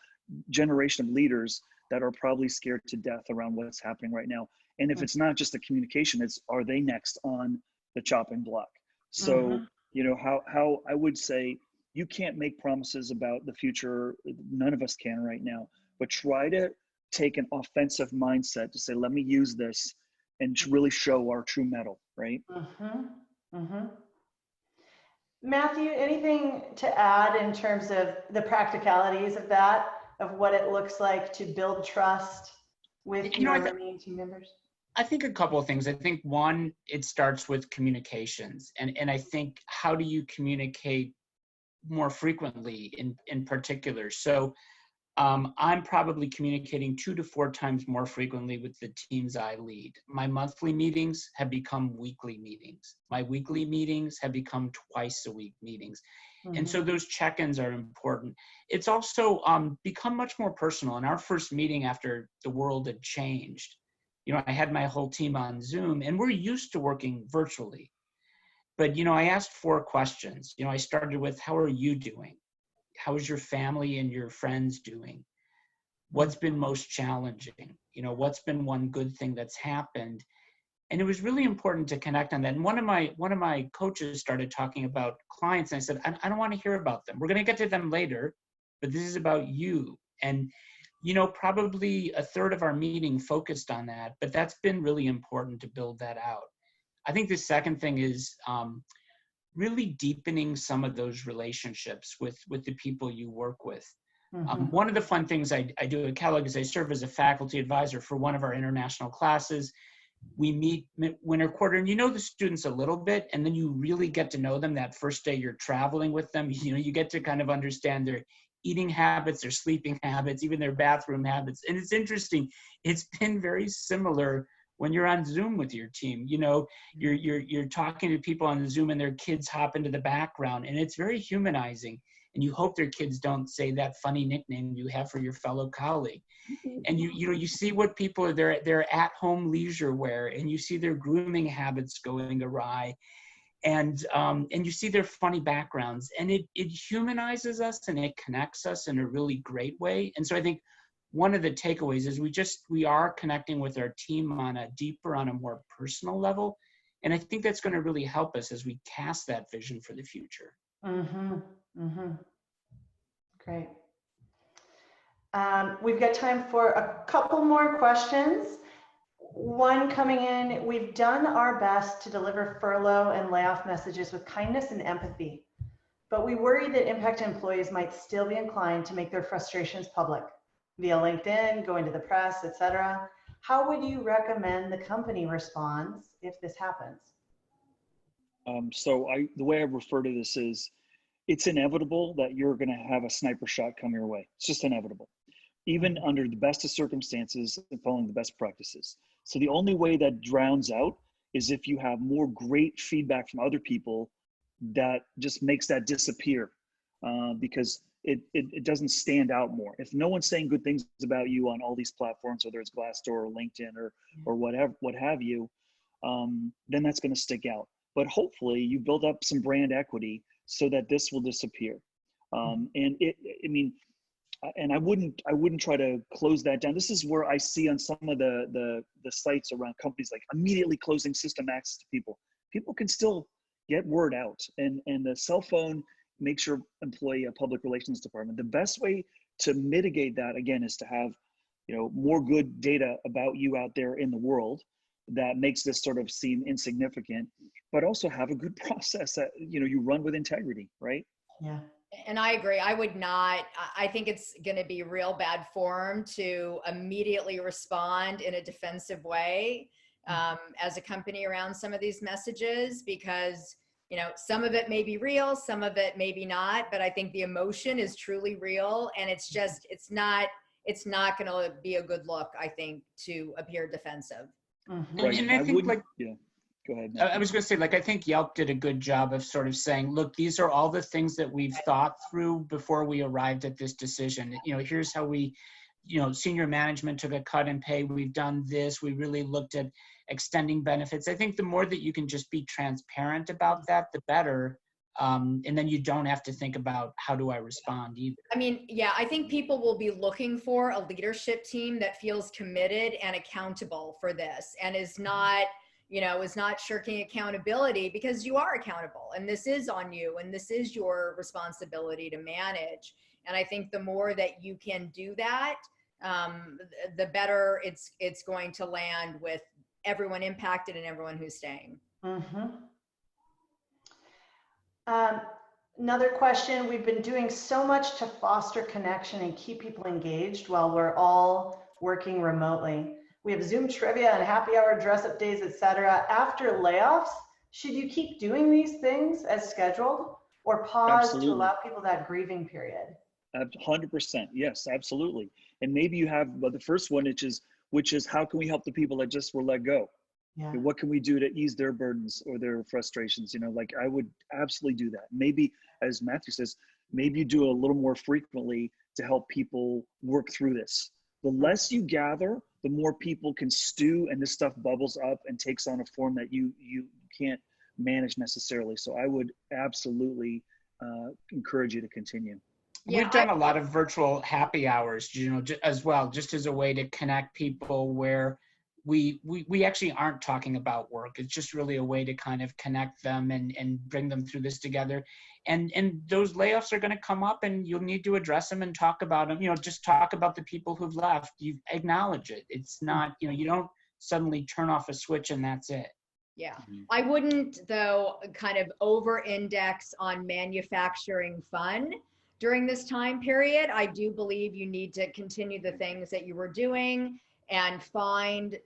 generation of leaders that are probably scared to death around what's happening right now. And if it's not just the communication, it's, are they next on the chopping block? So, how I would say, you can't make promises about the future. None of us can right now, but try to take an offensive mindset to say, let me use this and really show our true mettle, right? Matthew, anything to add in terms of the practicalities of that, of what it looks like to build trust with your remaining team members? I think a couple of things. I think one, it starts with communications. And I think, how do you communicate more frequently in particular? So I'm probably communicating 2 to 4 times more frequently with the teams I lead. My monthly meetings have become weekly meetings. My weekly meetings have become twice a week meetings. And so those check-ins are important. It's also become much more personal. In our first meeting after the world had changed, I had my whole team on Zoom, and we're used to working virtually. But, I asked 4 questions. I started with, how are you doing? How is your family and your friends doing? What's been most challenging? What's been one good thing that's happened? And it was really important to connect on that. And one of my coaches started talking about clients, and I said, I don't want to hear about them. We're going to get to them later, but this is about you. And probably a third of our meeting focused on that, but that's been really important to build that out. I think the second thing is really deepening some of those relationships with the people you work with. One of the fun things I do at Kellogg is I serve as a faculty advisor for one of our international classes. We meet winter quarter, and the students a little bit, and then you really get to know them that first day you're traveling with them. You get to kind of understand their eating habits, their sleeping habits, even their bathroom habits. And it's interesting. It's been very similar when you're on Zoom with your team. You're talking to people on Zoom and their kids hop into the background, and it's very humanizing. And you hope their kids don't say that funny nickname you have for your fellow colleague. And you see what people are, their at-home leisure wear, and you see their grooming habits going awry. And you see their funny backgrounds, and it humanizes us and it connects us in a really great way. And so I think one of the takeaways is we are connecting with our team on a more personal level. And I think that's going to really help us as we cast that vision for the future. Great. We've got time for a couple more questions. One coming in, we've done our best to deliver furlough and layoff messages with kindness and empathy, but we worry that impacted employees might still be inclined to make their frustrations public via LinkedIn, going to the press, etc. How would you recommend the company responds if this happens? The way I refer to this is, it's inevitable that you're going to have a sniper shot come your way. It's just inevitable, even under the best of circumstances and following the best practices. So the only way that drowns out is if you have more great feedback from other people that just makes that disappear, because it doesn't stand out more. If no one's saying good things about you on all these platforms, whether it's Glassdoor or LinkedIn or whatever, what have you, then that's going to stick out. But hopefully you build up some brand equity so that this will disappear. And I wouldn't try to close that down. This is where I see on some of the sites around companies, like immediately closing system access to people. People can still get word out, and the cell phone makes your employee a public relations department. The best way to mitigate that, again, is to have more good data about you out there in the world that makes this sort of seem insignificant, but also have a good process that, you run with integrity, right? Yeah. And I agree. I think it's going to be real bad form to immediately respond in a defensive way as a company around some of these messages, because, some of it may be real, some of it maybe not, but I think the emotion is truly real. And it's not going to be a good look, I think, to appear defensive. Mm-hmm. Right. And I think yeah. Go ahead, I was going to say, I think Yelp did a good job of sort of saying, look, these are all the things that we've thought through before we arrived at this decision. Here's how we, senior management took a cut in pay. We've done this. We really looked at extending benefits. I think the more that you can just be transparent about that, the better. And then you don't have to think about how do I respond either. I mean, yeah, I think people will be looking for a leadership team that feels committed and accountable for this, and is not shirking accountability, because you are accountable and this is on you and this is your responsibility to manage. And I think the more that you can do that, the better it's going to land with everyone impacted and everyone who's staying. Mm-hmm. Another question, we've been doing so much to foster connection and keep people engaged while we're all working remotely. We have Zoom trivia and happy hour dress up days, etc. After layoffs, should you keep doing these things as scheduled, or pause Absolutely. to allow people that grieving period? 100%. Yes, absolutely. And maybe you have the first one, which is how can we help the people that just were let go? Yeah. What can we do to ease their burdens or their frustrations? I would absolutely do that. Maybe, as Matthew says, maybe you do it a little more frequently to help people work through this. The less you gather, the more people can stew, and this stuff bubbles up and takes on a form that you can't manage necessarily. So I would absolutely encourage you to continue. Yeah, We've done a lot of virtual happy hours, as well, just as a way to connect people where we actually aren't talking about work. It's just really a way to kind of connect them and bring them through this together. And those layoffs are going to come up, and you'll need to address them and talk about them. Just talk about the people who've left. You acknowledge it. It's not, you don't suddenly turn off a switch and that's it. Yeah, I wouldn't, though, kind of over-index on manufacturing fun during this time period. I do believe you need to continue the things that you were doing and find,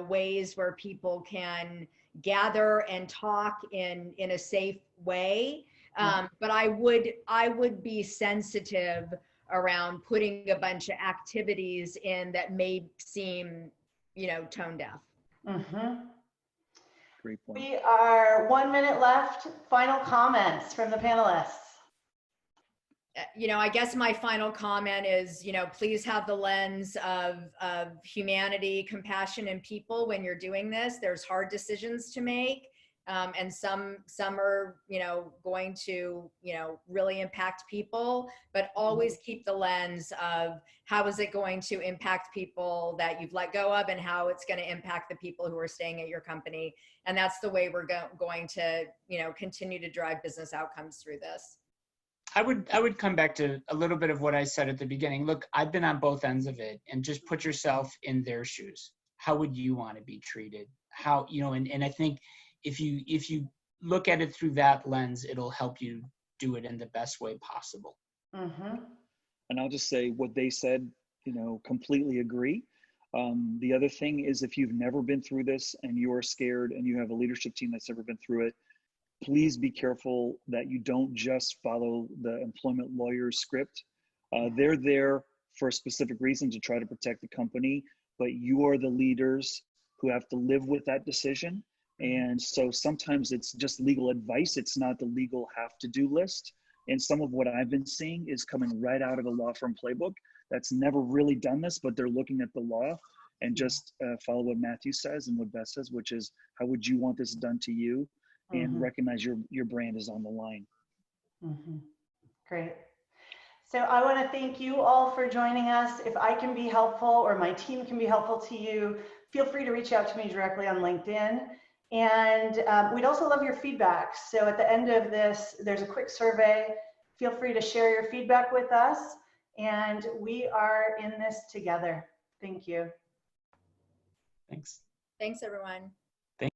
ways where people can gather and talk in a safe way. But I would be sensitive around putting a bunch of activities in that may seem, tone deaf. Mm-hmm. Great point. We are 1 minute left. Final comments from the panelists. I guess my final comment is, please have the lens of humanity, compassion, and people when you're doing this. There's hard decisions to make. And some are, going to, really impact people, but always keep the lens of how is it going to impact people that you've let go of, and how it's going to impact the people who are staying at your company. And that's the way we're going to, continue to drive business outcomes through this. I would come back to a little bit of what I said at the beginning. Look, I've been on both ends of it, and just put yourself in their shoes. How would you want to be treated? How, and I think if you look at it through that lens, it'll help you do it in the best way possible. Mm-hmm. And I'll just say what they said, completely agree. The other thing is, if you've never been through this and you're scared and you have a leadership team that's never been through it, please be careful that you don't just follow the employment lawyer's script. They're there for a specific reason, to try to protect the company, but you are the leaders who have to live with that decision. And so sometimes it's just legal advice. It's not the legal have-to-do list. And some of what I've been seeing is coming right out of a law firm playbook that's never really done this, but they're looking at the law and just follow what Matthew says and what Beth says, which is, how would you want this done to you? And recognize your brand is on the line. Mm-hmm. Great. So I want to thank you all for joining us. If I can be helpful, or my team can be helpful to you, feel free to reach out to me directly on LinkedIn. And we'd also love your feedback. So at the end of this, there's a quick survey. Feel free to share your feedback with us. And we are in this together. Thank you. Thanks. Thanks, everyone.